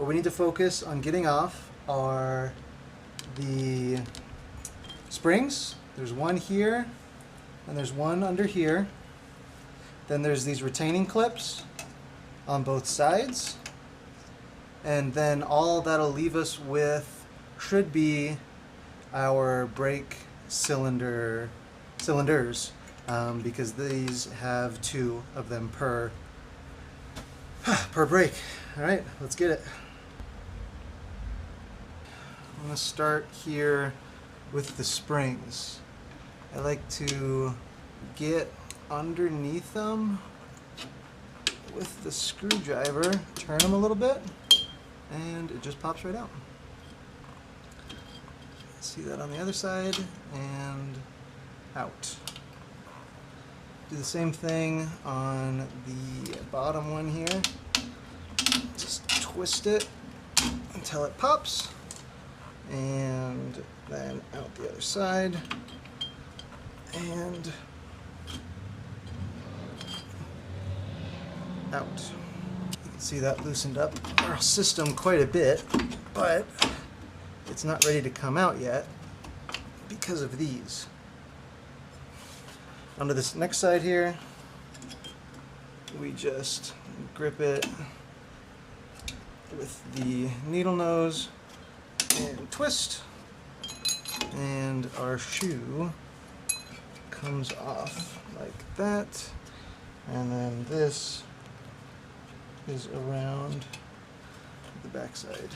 what we need to focus on getting off are the springs. There's one here, and there's one under here. Then there's these retaining clips on both sides. And then all that'll leave us with should be our brake cylinders, because these have 2 of them per brake. All right, let's get it. I'm gonna start here with the springs. I like to get underneath them with the screwdriver, turn them a little bit, and it just pops right out. See that on the other side, and out. Do the same thing on the bottom one here. Just twist it until it pops, and then out the other side, and out. You can see that loosened up our system quite a bit, but it's not ready to come out yet because of these. Onto this next side here, we just grip it with the needle nose and twist, and our shoe comes off like that, and then this is around the back side.